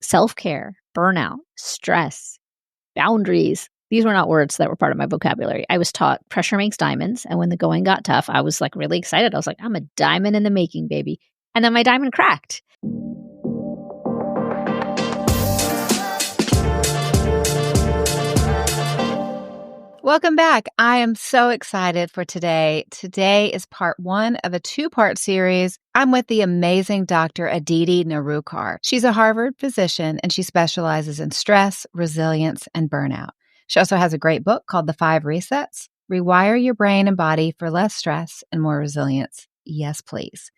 self-care, burnout, stress, boundaries. These were not words that were part of my vocabulary. I was taught pressure makes diamonds. And when the going got tough, I was like really excited. I was like, I'm a diamond in the making, baby. And then my diamond cracked. Welcome back. I am so excited for today. Today is part 1 of a 2-part series. I'm with the amazing Dr. Aditi Narukar. She's a Harvard physician and she specializes in stress, resilience, and burnout. She also has a great book called The 5 Resets: Rewire Your Brain and Body for Less Stress and More Resilience. Yes, please.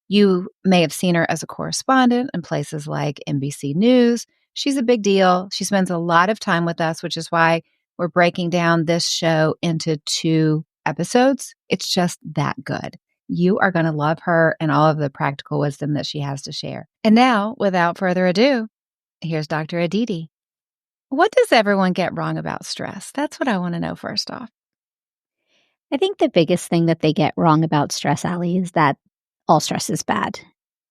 You may have seen her as a correspondent in places like NBC News. She's a big deal. She spends a lot of time with us, which is why we're breaking down this show into 2 episodes. It's just that good. You are going to love her and all of the practical wisdom that she has to share. And now, without further ado, here's Dr. Aditi. What does everyone get wrong about stress? That's what I want to know first off. I think the biggest thing that they get wrong about stress, Allie, is that all stress is bad.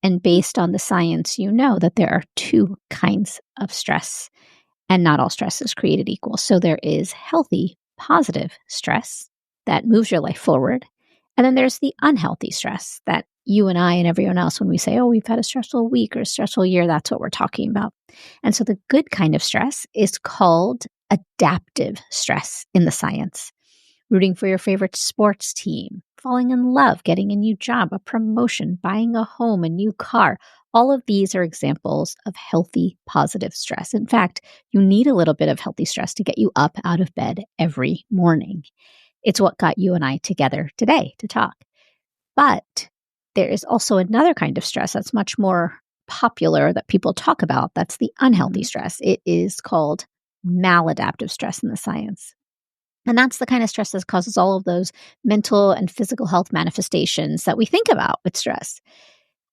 And based on the science, you know that there are 2 kinds of stress. And not all stress is created equal. So there is healthy, positive stress that moves your life forward. And then there's the unhealthy stress that you and I and everyone else, when we say, oh, we've had a stressful week or a stressful year, that's what we're talking about. And so the good kind of stress is called adaptive stress in the science. Rooting for your favorite sports team, falling in love, getting a new job, a promotion, buying a home, a new car. All of these are examples of healthy, positive stress. In fact, you need a little bit of healthy stress to get you up out of bed every morning. It's what got you and I together today to talk. But there is also another kind of stress that's much more popular that people talk about. That's the unhealthy stress. It is called maladaptive stress in the science. And that's the kind of stress that causes all of those mental and physical health manifestations that we think about with stress.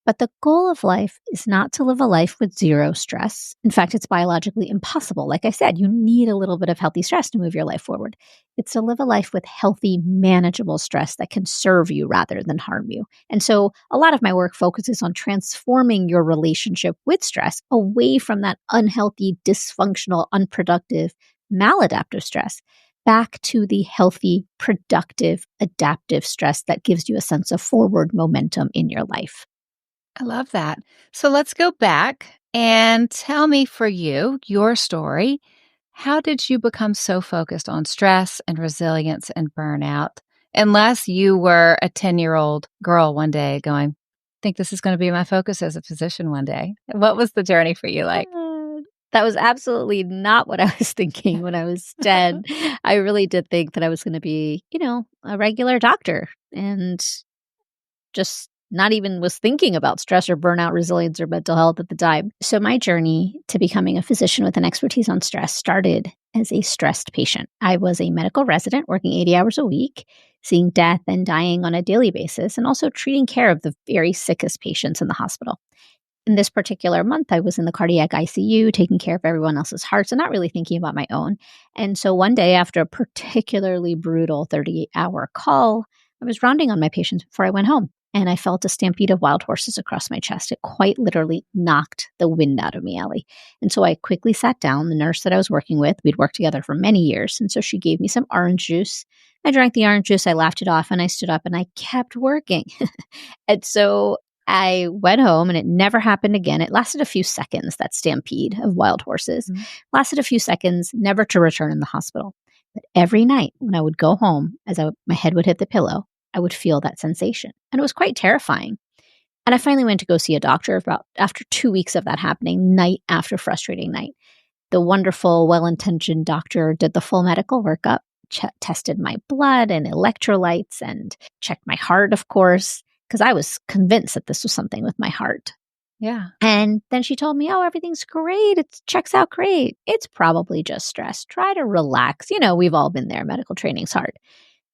But the goal of life is not to live a life with zero stress. In fact, it's biologically impossible. Like I said, you need a little bit of healthy stress to move your life forward. It's to live a life with healthy, manageable stress that can serve you rather than harm you. And so a lot of my work focuses on transforming your relationship with stress away from that unhealthy, dysfunctional, unproductive, maladaptive stress back to the healthy, productive, adaptive stress that gives you a sense of forward momentum in your life. I love that. So let's go back and tell me, for you, your story. How did you become so focused on stress and resilience and burnout? Unless you were a 10-year-old girl one day going, I think this is going to be my focus as a physician one day. What was the journey for you like? That was absolutely not what I was thinking when I was 10. I really did think that I was going to be, a regular doctor and just not even was thinking about stress or burnout, resilience, or mental health at the time. So my journey to becoming a physician with an expertise on stress started as a stressed patient. I was a medical resident working 80 hours a week, seeing death and dying on a daily basis, and also treating care of the very sickest patients in the hospital. In this particular month, I was in the cardiac ICU, taking care of everyone else's hearts and not really thinking about my own. And so one day, after a particularly brutal 38-hour call, I was rounding on my patients before I went home. And I felt a stampede of wild horses across my chest. It quite literally knocked the wind out of me, Allie. And so I quickly sat down. The nurse that I was working with, we'd worked together for many years. And so she gave me some orange juice. I drank the orange juice. I laughed it off and I stood up and I kept working. And so I went home and it never happened again. It lasted a few seconds, that stampede of wild horses. Lasted a few seconds, never to return in the hospital. But every night when I would go home, my head would hit the pillow, I would feel that sensation. And it was quite terrifying. And I finally went to go see a doctor after 2 weeks of that happening, night after frustrating night. The wonderful, well-intentioned doctor did the full medical workup, tested my blood and electrolytes and checked my heart, of course, because I was convinced that this was something with my heart. Yeah. And then she told me, oh, everything's great. It checks out great. It's probably just stress. Try to relax. We've all been there. Medical training's hard.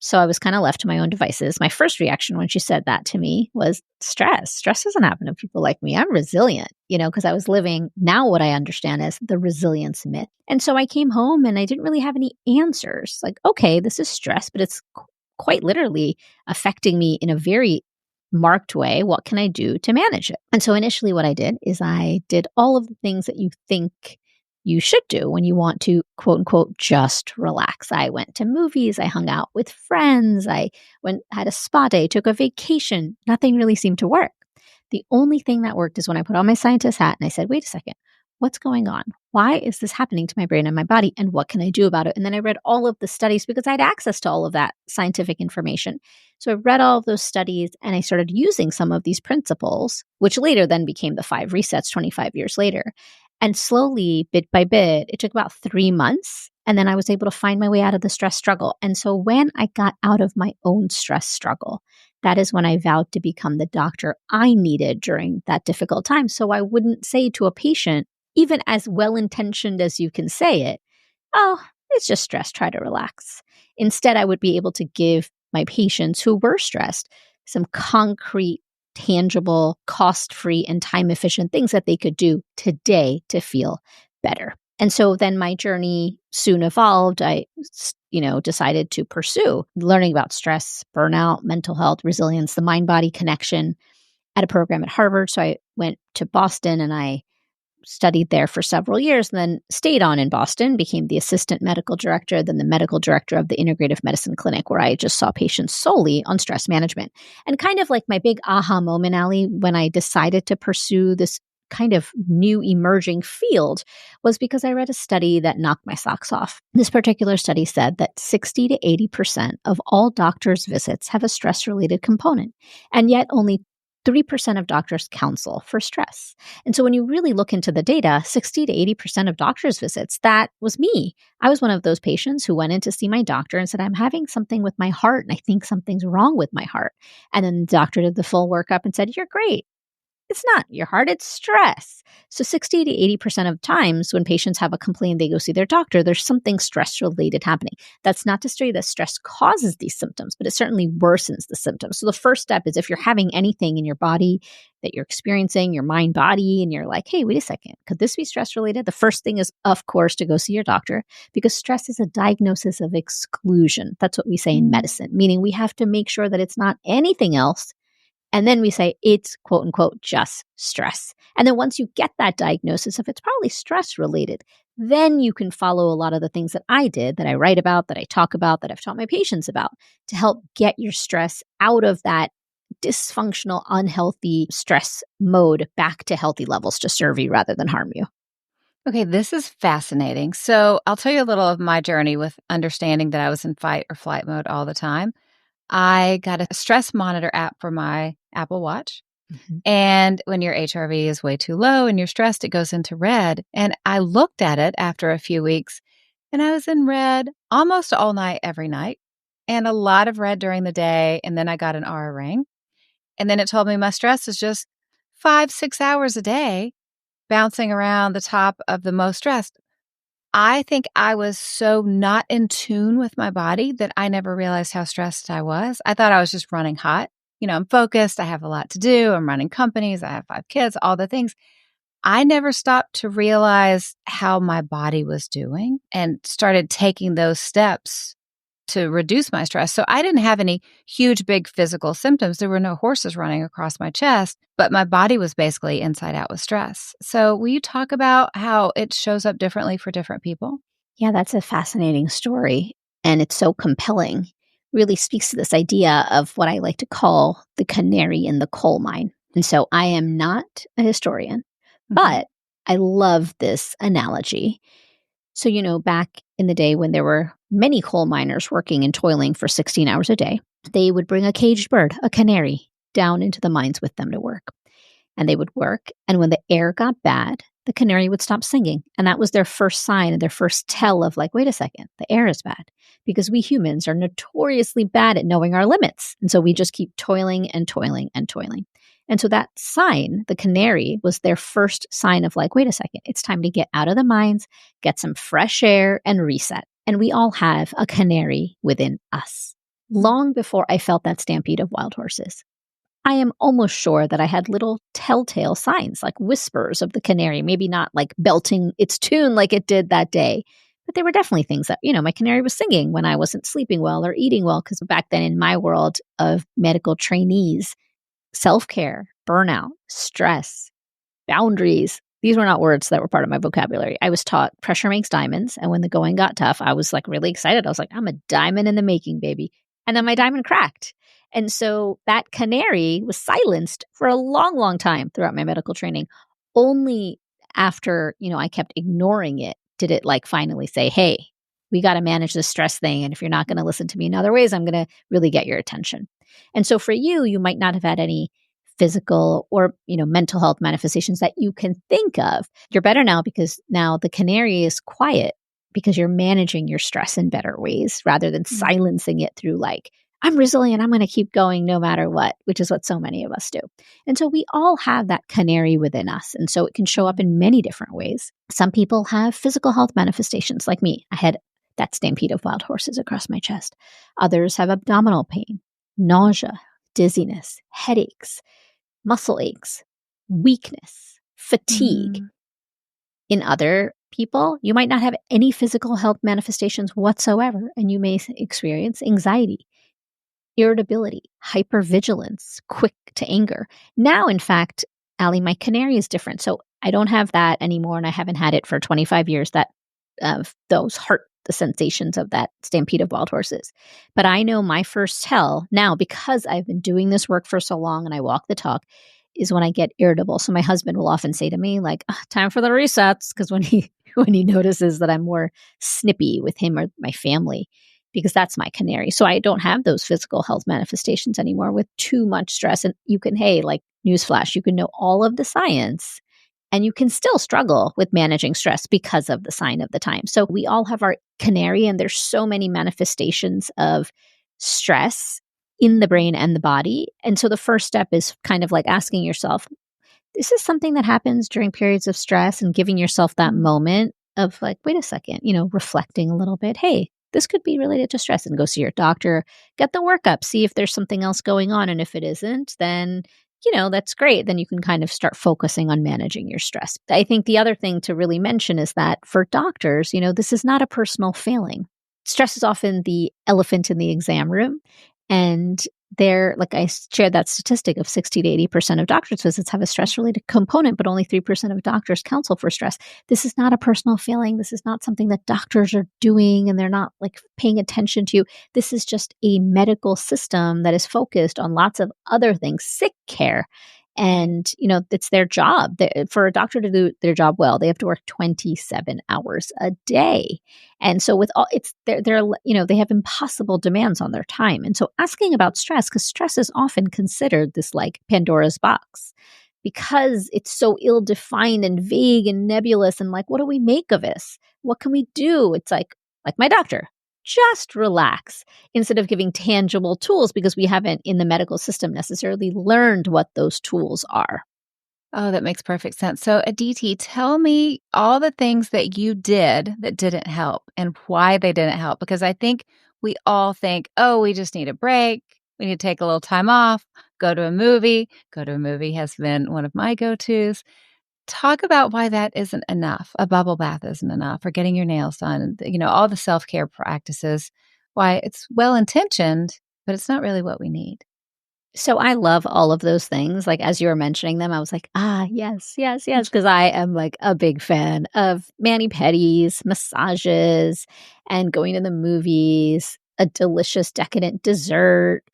So I was kind of left to my own devices. My first reaction when she said that to me was stress. Stress doesn't happen to people like me. I'm resilient, because I was living now what I understand as the resilience myth. And so I came home and I didn't really have any answers. Like, okay, this is stress, but it's quite literally affecting me in a very marked way, what can I do to manage it? And so initially what I did is I did all of the things that you think you should do when you want to, quote unquote, just relax. I went to movies, I hung out with friends, had a spa day, took a vacation. Nothing really seemed to work. The only thing that worked is when I put on my scientist hat and I said, wait a second, what's going on? Why is this happening to my brain and my body? And what can I do about it? And then I read all of the studies because I had access to all of that scientific information. So I read all of those studies and I started using some of these principles, which later then became the 5 resets 25 years later. And slowly, bit by bit, it took about 3 months. And then I was able to find my way out of the stress struggle. And so when I got out of my own stress struggle, that is when I vowed to become the doctor I needed during that difficult time. So I wouldn't say to a patient, even as well-intentioned as you can say it, oh, it's just stress, try to relax. Instead, I would be able to give my patients who were stressed some concrete, tangible, cost-free, and time-efficient things that they could do today to feel better. And so then my journey soon evolved. I decided to pursue learning about stress, burnout, mental health, resilience, the mind-body connection at a program at Harvard. So I went to Boston and I studied there for several years and then stayed on in Boston, became the assistant medical director, then the medical director of the integrative medicine clinic, where I just saw patients solely on stress management. And kind of like my big aha moment, Allie, when I decided to pursue this kind of new emerging field was because I read a study that knocked my socks off. This particular study said that 60 to 80% of all doctors' visits have a stress-related component, and yet only 3% of doctors counsel for stress. And so when you really look into the data, 60 to 80% of doctors' visits, that was me. I was one of those patients who went in to see my doctor and said, I'm having something with my heart and I think something's wrong with my heart. And then the doctor did the full workup and said, you're great. It's not your heart, it's stress. So 60 to 80% of times when patients have a complaint, they go see their doctor, there's something stress-related happening. That's not to say that stress causes these symptoms, but it certainly worsens the symptoms. So the first step is if you're having anything in your body that you're experiencing, your mind, body, and you're like, hey, wait a second, could this be stress-related? The first thing is, of course, to go see your doctor because stress is a diagnosis of exclusion. That's what we say in medicine, meaning we have to make sure that it's not anything else. And then we say it's quote unquote just stress. And then once you get that diagnosis of it's probably stress related, then you can follow a lot of the things that I did, that I write about, that I talk about, that I've taught my patients about to help get your stress out of that dysfunctional, unhealthy stress mode back to healthy levels to serve you rather than harm you. Okay, this is fascinating. So I'll tell you a little of my journey with understanding that I was in fight or flight mode all the time. I got a stress monitor app for my Apple Watch. Mm-hmm. And when your HRV is way too low and you're stressed, it goes into red. And I looked at it after a few weeks and I was in red almost all night, every night, and a lot of red during the day. And then I got an Aura ring. And then it told me my stress is just 5-6 hours a day bouncing around the top of the most stressed. I think I was so not in tune with my body that I never realized how stressed I was. I thought I was just running hot. I'm focused. I have a lot to do. I'm running companies. I have 5 kids, all the things. I never stopped to realize how my body was doing and started taking those steps to reduce my stress. So I didn't have any huge, big physical symptoms. There were no horses running across my chest, but my body was basically inside out with stress. So will you talk about how it shows up differently for different people? Yeah, that's a fascinating story. And it's so compelling. Really speaks to this idea of what I like to call the canary in the coal mine. And so I am not a historian, but I love this analogy. So, back in the day when there were many coal miners working and toiling for 16 hours a day, they would bring a caged bird, a canary, down into the mines with them to work. And they would work. And when the air got bad, the canary would stop singing. And that was their first sign and their first tell of like, wait a second, the air is bad. Because we humans are notoriously bad at knowing our limits. And so we just keep toiling and toiling and toiling. And so that sign, the canary, was their first sign of like, wait a second, it's time to get out of the mines, get some fresh air and reset. And we all have a canary within us. Long before I felt that stampede of wild horses, I am almost sure that I had little telltale signs, like whispers of the canary, maybe not like belting its tune like it did that day. But there were definitely things that, my canary was singing when I wasn't sleeping well or eating well, because back then in my world of medical trainees, self-care, burnout, stress, boundaries. These were not words that were part of my vocabulary. I was taught pressure makes diamonds. And when the going got tough, I was like really excited. I was like, I'm a diamond in the making, baby. And then my diamond cracked. And so that canary was silenced for a long, long time throughout my medical training. Only after, I kept ignoring it, did it like finally say, hey, we got to manage this stress thing. And if you're not going to listen to me in other ways, I'm going to really get your attention. And so for you, you might not have had any physical or mental health manifestations that you can think of. You're better now because now the canary is quiet because you're managing your stress in better ways rather than silencing it through like, I'm resilient, I'm going to keep going no matter what, which is what so many of us do. And so we all have that canary within us. And so it can show up in many different ways. Some people have physical health manifestations like me. I had that stampede of wild horses across my chest. Others have abdominal pain, nausea, dizziness, headaches, muscle aches, weakness, fatigue. In other people, you might not have any physical health manifestations whatsoever, and you may experience anxiety, irritability, hypervigilance, quick to anger. Now, in fact, Allie, my canary is different. So I don't have that anymore, and I haven't had it for 25 years, that those the sensations of that stampede of wild horses. But I know my first tell now, because I've been doing this work for so long and I walk the talk, is when I get irritable. So my husband will often say to me like, time for the resets. Because when he notices that I'm more snippy with him or my family, because that's my canary. So I don't have those physical health manifestations anymore with too much stress. And you can, hey, like newsflash, you can know all of the science and you can still struggle with managing stress because of the sign of the time. So we all have our canary, and there's so many manifestations of stress in the brain and the body. And so the first step is kind of like asking yourself, this is something that happens during periods of stress, and giving yourself that moment of like, wait a second, reflecting a little bit. Hey, this could be related to stress, and go see your doctor, get the workup, see if there's something else going on. And if it isn't, then that's great. Then you can kind of start focusing on managing your stress. I think the other thing to really mention is that for doctors, this is not a personal failing. Stress is often the elephant in the exam room. And like I shared that statistic of 60 to 80% of doctor's visits have a stress-related component, but only 3% of doctors counsel for stress. This is not a personal failing. This is not something that doctors are doing and they're not like paying attention to. This is just a medical system that is focused on lots of other things, sick care. And, it's their job. For a doctor to do their job well, they have to work 27 hours a day. And so with all, they have impossible demands on their time. And so asking about stress, because stress is often considered this like Pandora's box, because it's so ill-defined and vague and nebulous. And like, what do we make of this? What can we do? It's like my doctor. Just relax, instead of giving tangible tools, because we haven't in the medical system necessarily learned what those tools are. Oh, that makes perfect sense. So Aditi, tell me all the things that you did that didn't help and why they didn't help. Because I think we all think, oh, we just need a break. We need to take a little time off, go to a movie. Go to a movie has been one of my go-tos. Talk about why that isn't enough. A bubble bath isn't enough, or getting your nails done, all the self-care practices, why it's well-intentioned, but it's not really what we need. So I love all of those things. Like as you were mentioning them, I was like, yes, yes, yes. Because I am like a big fan of mani-pedis, massages, and going to the movies, a delicious decadent dessert,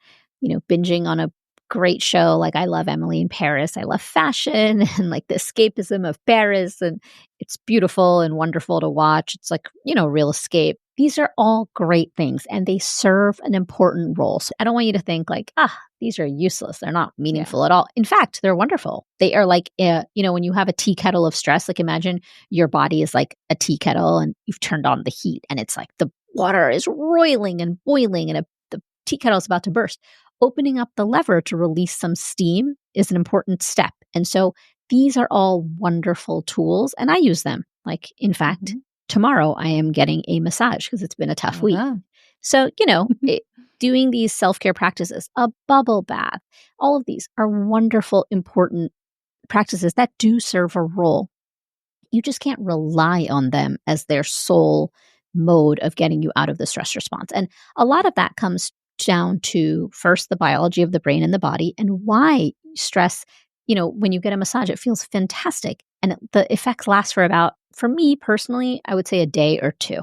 binging on a great show. Like I love Emily in Paris. I love fashion and like the escapism of Paris. And it's beautiful and wonderful to watch. It's like, real escape. These are all great things and they serve an important role. So I don't want you to think like, these are useless. They're not meaningful at all. In fact, they're wonderful. They are like, when you have a tea kettle of stress, like imagine your body is like a tea kettle and you've turned on the heat and it's like the water is roiling and boiling and the tea kettle is about to burst. Opening up the lever to release some steam is an important step. And so these are all wonderful tools and I use them. Like, in fact, tomorrow I am getting a massage because it's been a tough week. So, doing these self-care practices, a bubble bath, all of these are wonderful, important practices that do serve a role. You just can't rely on them as their sole mode of getting you out of the stress response. And a lot of that comes down to first the biology of the brain and the body and why stress, when you get a massage, it feels fantastic. And the effects last for me personally, I would say a day or two.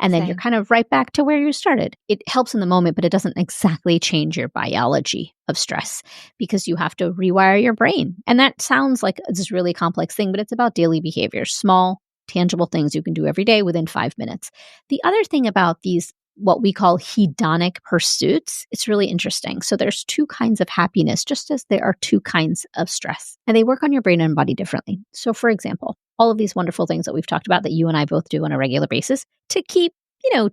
And then you're Same. kind of right back to where you started. It helps in the moment, but it doesn't exactly change your biology of stress because you have to rewire your brain. And that sounds like this really complex thing, but it's about daily behaviors, small, tangible things you can do every day within 5 minutes. The other thing about these, what we call hedonic pursuits, it's really interesting. So there's two kinds of happiness, just as there are two kinds of stress, and they work on your brain and body differently. So for example, all of these wonderful things that we've talked about that you and I both do on a regular basis to keep,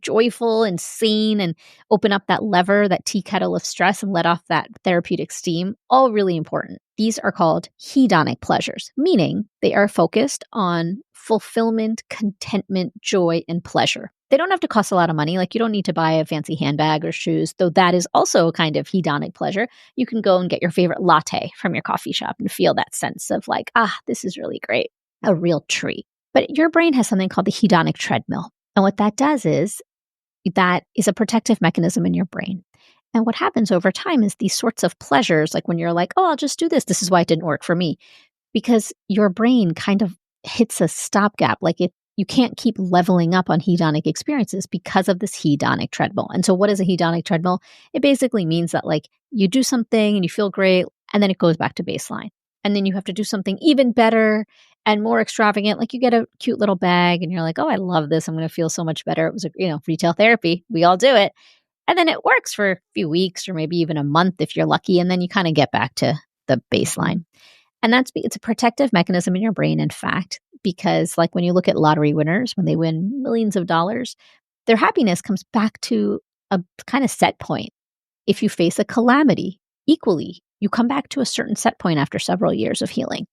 joyful and sane and open up that lever, that tea kettle of stress and let off that therapeutic steam, all really important. These are called hedonic pleasures, meaning they are focused on fulfillment, contentment, joy, and pleasure. They don't have to cost a lot of money. Like you don't need to buy a fancy handbag or shoes, though that is also a kind of hedonic pleasure. You can go and get your favorite latte from your coffee shop and feel that sense of like, this is really great, a real treat. But your brain has something called the hedonic treadmill. And what that does is that is a protective mechanism in your brain. And what happens over time is these sorts of pleasures, like when you're like, I'll just do this. This is why it didn't work for me. Because your brain kind of hits a stopgap. Like you can't keep leveling up on hedonic experiences because of this hedonic treadmill. And so what is a hedonic treadmill? It basically means that like you do something and you feel great, and then it goes back to baseline. And then you have to do something even better and more extravagant. Like you get a cute little bag and you're like, I love this. I'm going to feel so much better. It was retail therapy. We all do it. And then it works for a few weeks or maybe even a month if you're lucky. And then you kind of get back to the baseline. And it's a protective mechanism in your brain, in fact, because like when you look at lottery winners, when they win millions of dollars, their happiness comes back to a kind of set point. If you face a calamity, equally, you come back to a certain set point after several years of healing.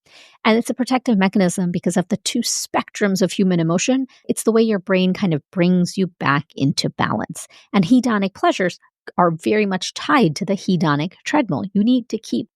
And it's a protective mechanism because of the two spectrums of human emotion. It's the way your brain kind of brings you back into balance. And hedonic pleasures are very much tied to the hedonic treadmill. You need to keep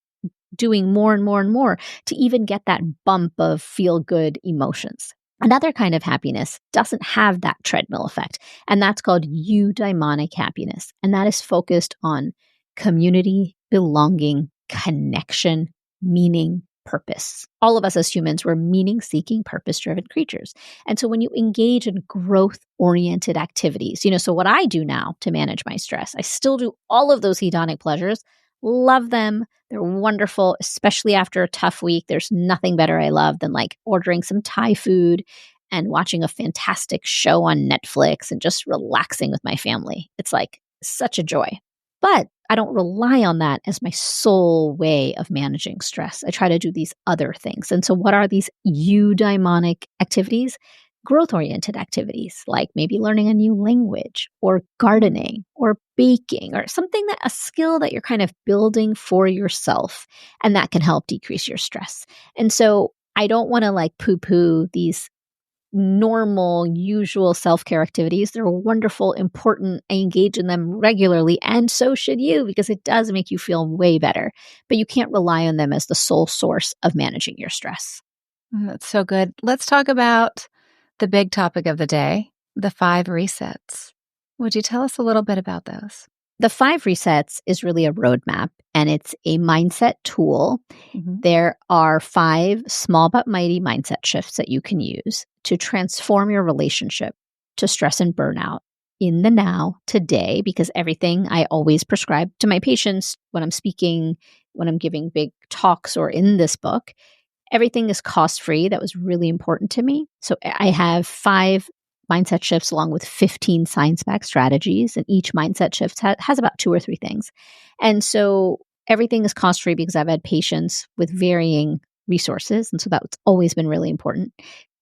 doing more and more and more to even get that bump of feel-good emotions. Another kind of happiness doesn't have that treadmill effect, and that's called eudaimonic happiness. And that is focused on community, belonging, connection, meaning, purpose. All of us as humans, we're meaning-seeking, purpose-driven creatures. And so when you engage in growth-oriented activities, so what I do now to manage my stress, I still do all of those hedonic pleasures, love them. They're wonderful, especially after a tough week. There's nothing better I love than like ordering some Thai food and watching a fantastic show on Netflix and just relaxing with my family. It's like such a joy. But I don't rely on that as my sole way of managing stress. I try to do these other things. And so what are these eudaimonic activities? Growth-oriented activities, like maybe learning a new language or gardening or baking or a skill that you're kind of building for yourself. And that can help decrease your stress. And so I don't want to like poo-poo these normal, usual self-care activities. They're wonderful, important. I engage in them regularly, and so should you, because it does make you feel way better. But you can't rely on them as the sole source of managing your stress. That's so good. Let's talk about the big topic of the day, the 5 resets. Would you tell us a little bit about those? The 5 resets is really a roadmap, and it's a mindset tool. There are 5 small but mighty mindset shifts that you can use to transform your relationship to stress and burnout in the now, today, because everything I always prescribe to my patients when I'm speaking, when I'm giving big talks, or in this book, everything is cost-free. That was really important to me. So I have 5 mindset shifts along with 15 science-backed strategies, and each mindset shift has about 2 or 3 things. And so everything is cost-free because I've had patients with varying resources, and so that's always been really important.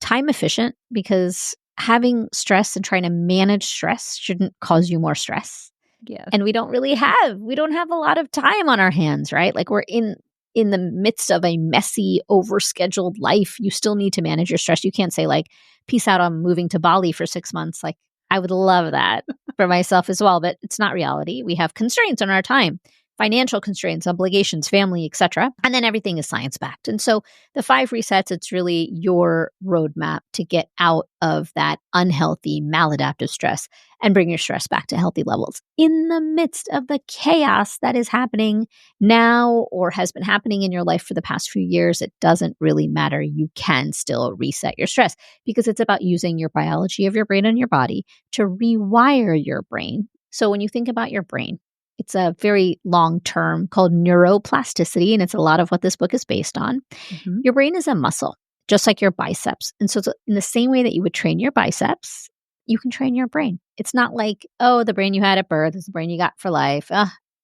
Time efficient, because having stress and trying to manage stress shouldn't cause you more stress. Yes. And we don't have a lot of time on our hands, right? Like we're in the midst of a messy, overscheduled life. You still need to manage your stress. You can't say like, peace out, I'm moving to Bali for 6 months. Like I would love that for myself as well, but it's not reality. We have constraints on our time. financial constraints, obligations, family, etc. And then everything is science-backed. And so the 5 resets, it's really your roadmap to get out of that unhealthy, maladaptive stress and bring your stress back to healthy levels in the midst of the chaos that is happening now or has been happening in your life for the past few years. It doesn't really matter. You can still reset your stress because it's about using your biology of your brain and your body to rewire your brain. So when you think about your brain, it's a very long term called neuroplasticity, and it's a lot of what this book is based on. Mhm. Your brain is a muscle, just like your biceps. And so in the same way that you would train your biceps, you can train your brain. It's not like, oh, the brain you had at birth is the brain you got for life.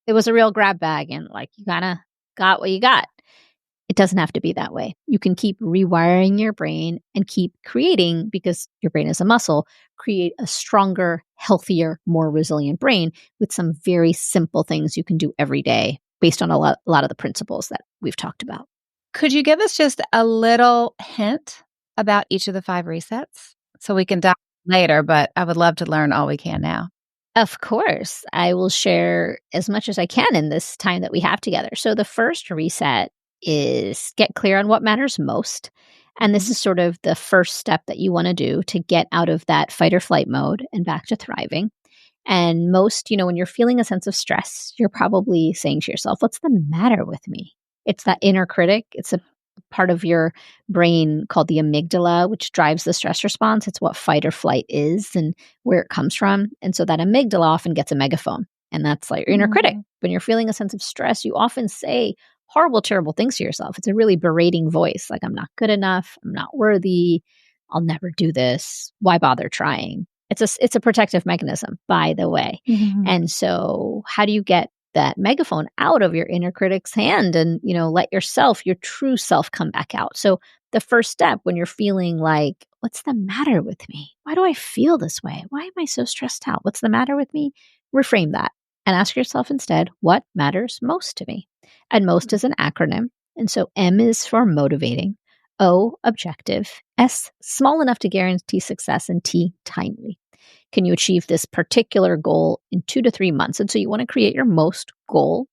It was a real grab bag and like you kind of got what you got. It doesn't have to be that way. You can keep rewiring your brain and keep creating, because your brain is a muscle, create a stronger, healthier, more resilient brain with some very simple things you can do every day based on a lot of the principles that we've talked about. Could you give us just a little hint about each of the 5 resets so we can dive later, but I would love to learn all we can now. Of course, I will share as much as I can in this time that we have together. So the first reset is get clear on what matters most. And this is sort of the first step that you want to do to get out of that fight or flight mode and back to thriving. And most, when you're feeling a sense of stress, you're probably saying to yourself, what's the matter with me? It's that inner critic. It's a part of your brain called the amygdala, which drives the stress response. It's what fight or flight is and where it comes from. And so that amygdala often gets a megaphone. And that's like your inner critic. When you're feeling a sense of stress, you often say horrible, terrible things to yourself. It's a really berating voice, like, I'm not good enough. I'm not worthy. I'll never do this. Why bother trying? It's a protective mechanism, by the way. Mhm. And so how do you get that megaphone out of your inner critic's hand and, let yourself, your true self, come back out? So the first step when you're feeling like, what's the matter with me? Why do I feel this way? Why am I so stressed out? What's the matter with me? Reframe that and ask yourself instead, what matters most to me? And most is an acronym. And so M is for motivating, O, objective, S, small enough to guarantee success, and T, timely. Can you achieve this particular goal in 2 to 3 months? And so you want to create your most goal.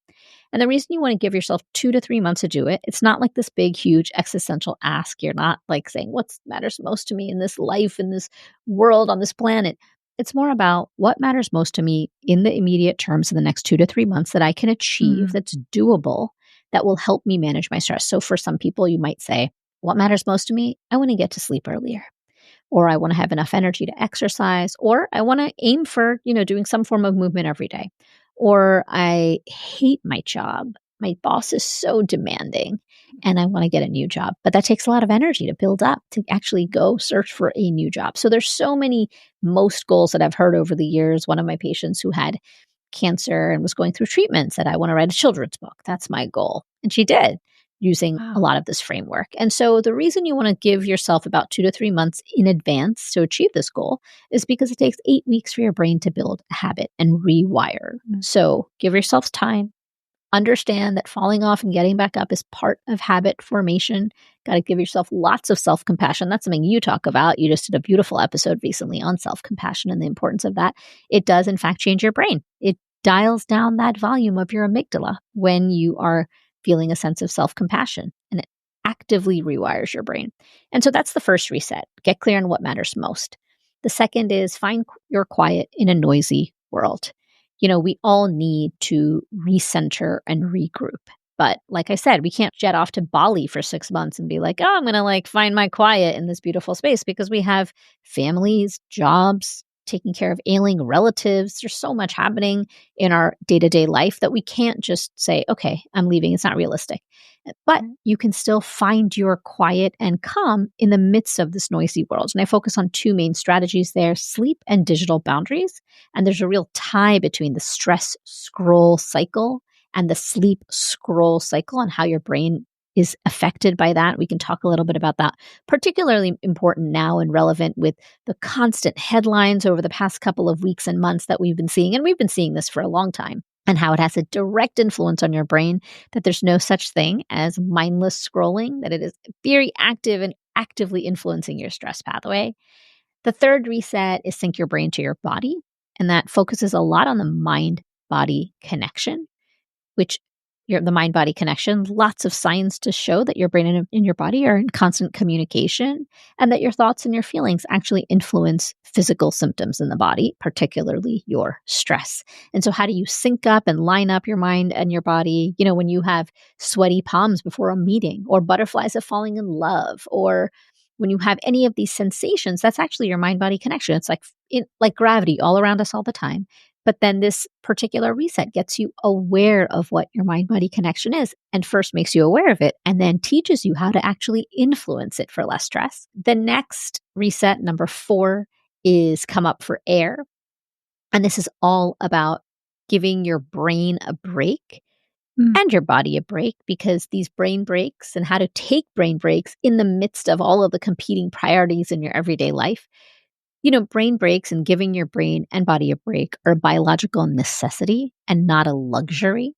And the reason you want to give yourself 2 to 3 months to do it, it's not like this big, huge existential ask. You're not like saying, what matters most to me in this life, in this world, on this planet? It's more about what matters most to me in the immediate terms in the next 2 to 3 months that I can achieve, that's doable, that will help me manage my stress. So for some people, you might say, what matters most to me? I want to get to sleep earlier, or I want to have enough energy to exercise, or I want to aim for, doing some form of movement every day, or I hate my job. My boss is so demanding and I want to get a new job. But that takes a lot of energy to build up to actually go search for a new job. So there's so many most goals that I've heard over the years. One of my patients who had cancer and was going through treatment said, I want to write a children's book. That's my goal. And she did, using a lot of this framework. And so the reason you want to give yourself about 2 to 3 months in advance to achieve this goal is because it takes 8 weeks for your brain to build a habit and rewire. So give yourself time. Understand that falling off and getting back up is part of habit formation. Got to give yourself lots of self-compassion. That's something you talk about. You just did a beautiful episode recently on self-compassion and the importance of that. It does, in fact, change your brain. It dials down that volume of your amygdala when you are feeling a sense of self-compassion, and it actively rewires your brain. And so that's the first reset. Get clear on what matters most. The second is find your quiet in a noisy world. We all need to recenter and regroup. But like I said, we can't jet off to Bali for 6 months and be like, oh, I'm going to find my quiet in this beautiful space, because we have families, jobs, taking care of ailing relatives. There's so much happening in our day-to-day life that we can't just say, okay, I'm leaving. It's not realistic. But you can still find your quiet and calm in the midst of this noisy world. And I focus on 2 main strategies there: sleep and digital boundaries. And there's a real tie between the stress scroll cycle and the sleep scroll cycle and how your brain is affected by that. We can talk a little bit about that, particularly important now and relevant with the constant headlines over the past couple of weeks and months that we've been seeing. And we've been seeing this for a long time, and how it has a direct influence on your brain, that there's no such thing as mindless scrolling, that it is very active and actively influencing your stress pathway. The third reset is sync your brain to your body, and that focuses a lot on the mind-body connection. which the mind-body connection, lots of science to show that your brain and your body are in constant communication, and that your thoughts and your feelings actually influence physical symptoms in the body, particularly your stress. And so how do you sync up and line up your mind and your body? When you have sweaty palms before a meeting, or butterflies of falling in love, or when you have any of these sensations, that's actually your mind-body connection. It's like gravity all around us all the time. But then this particular reset gets you aware of what your mind-body connection is, and first makes you aware of it, and then teaches you how to actually influence it for less stress. The next reset, number 4, is come up for air. And this is all about giving your brain a break and your body a break, because these brain breaks and how to take brain breaks in the midst of all of the competing priorities in your everyday life. Brain breaks and giving your brain and body a break are a biological necessity and not a luxury.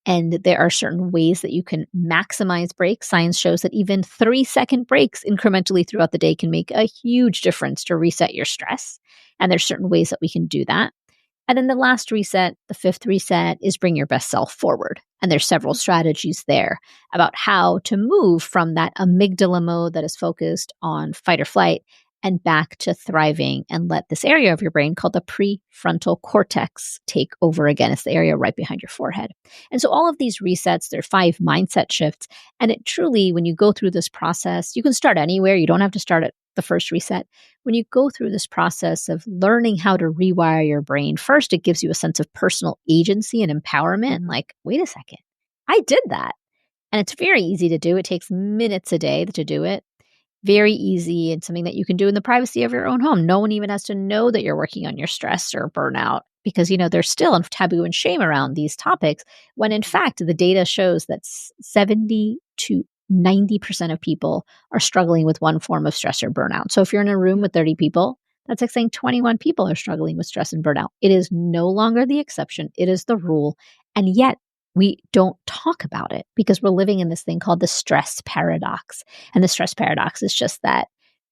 And there are certain ways that you can maximize breaks. Science shows that even 3-second breaks incrementally throughout the day can make a huge difference to reset your stress. And there's certain ways that we can do that. And then the last reset, the 5th reset, is bring your best self forward. And there's several strategies there about how to move from that amygdala mode that is focused on fight or flight and back to thriving, and let this area of your brain called the prefrontal cortex take over again. It's the area right behind your forehead. And so all of these resets, they're 5 mindset shifts. And it truly, when you go through this process, you can start anywhere. You don't have to start at the first reset. When you go through this process of learning how to rewire your brain, first, it gives you a sense of personal agency and empowerment. Like, wait a second, I did that. And it's very easy to do. It takes minutes a day to do it. Very easy, and something that you can do in the privacy of your own home. No one even has to know that you're working on your stress or burnout, because there's still taboo and shame around these topics, when in fact the data shows that 70 to 90% of people are struggling with one form of stress or burnout. So if you're in a room with 30 people, that's like saying 21 people are struggling with stress and burnout. It is no longer the exception. It is the rule. And yet we don't talk about it because we're living in this thing called the stress paradox. And the stress paradox is just that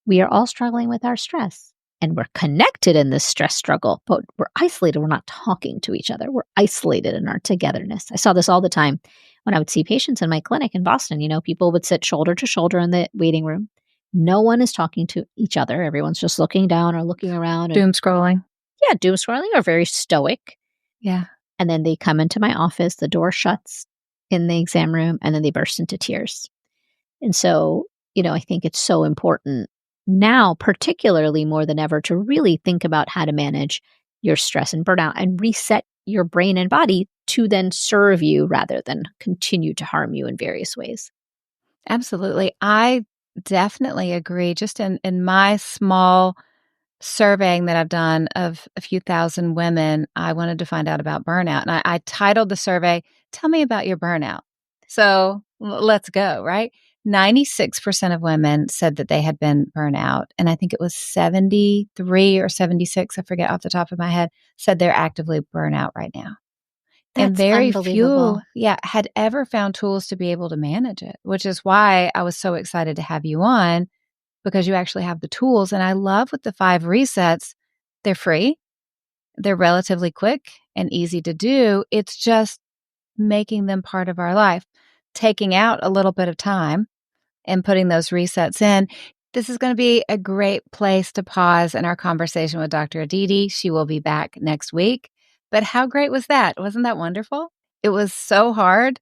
we are all struggling with our stress, and we're connected in this stress struggle, but we're isolated. We're not talking to each other. We're isolated in our togetherness. I saw this all the time when I would see patients in my clinic in Boston. People would sit shoulder to shoulder in the waiting room. No one is talking to each other. Everyone's just looking down or looking around. Doom scrolling. Yeah, doom scrolling, or very stoic. Yeah. And then they come into my office, the door shuts in the exam room, and then they burst into tears. And so, I think it's so important now, particularly more than ever, to really think about how to manage your stress and burnout and reset your brain and body to then serve you rather than continue to harm you in various ways. Absolutely. I definitely agree. Just in my small surveying that I've done of a few thousand women, I wanted to find out about burnout. And I titled the survey, "Tell Me About Your Burnout." So let's go, right? 96% of women said that they had been burnout. And I think it was 73 or 76, I forget off the top of my head, said they're actively burnout right now. And That's very unbelievable. few, had ever found tools to be able to manage it, which is why I was so excited to have you on, because you actually have the tools. And I love with the 5 resets, they're free, they're relatively quick and easy to do. It's just making them part of our life, taking out a little bit of time and putting those resets in. This is going to be a great place to pause in our conversation with Dr. Aditi. She will be back next week. But how great was that? Wasn't that wonderful? It was so hard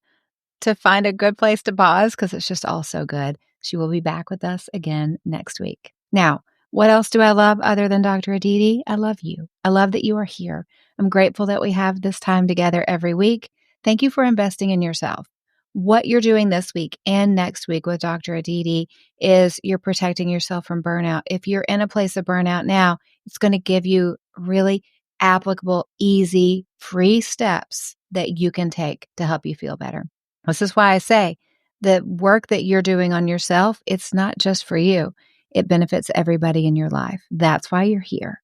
to find a good place to pause because it's just all so good. She will be back with us again next week. Now, what else do I love other than Dr. Aditi? I love you. I love that you are here. I'm grateful that we have this time together every week. Thank you for investing in yourself. What you're doing this week and next week with Dr. Aditi is you're protecting yourself from burnout. If you're in a place of burnout now, it's going to give you really applicable, easy, free steps that you can take to help you feel better. This is why I say the work that you're doing on yourself, it's not just for you. It benefits everybody in your life. That's why you're here.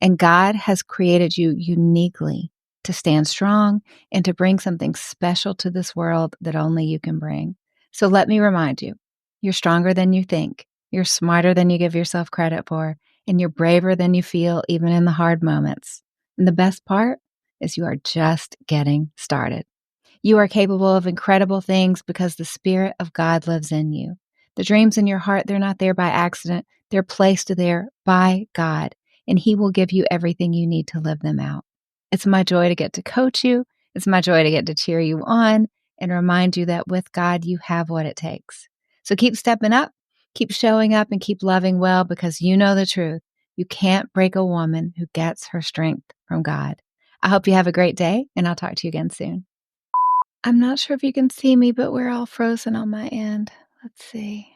And God has created you uniquely to stand strong and to bring something special to this world that only you can bring. So let me remind you, you're stronger than you think. You're smarter than you give yourself credit for. And you're braver than you feel, even in the hard moments. And the best part is you are just getting started. You are capable of incredible things because the Spirit of God lives in you. The dreams in your heart, they're not there by accident. They're placed there by God, and He will give you everything you need to live them out. It's my joy to get to coach you. It's my joy to get to cheer you on and remind you that with God, you have what it takes. So keep stepping up, keep showing up, and keep loving well because you know the truth. You can't break a woman who gets her strength from God. I hope you have a great day, and I'll talk to you again soon. I'm not sure if you can see me, but we're all frozen on my end. Let's see.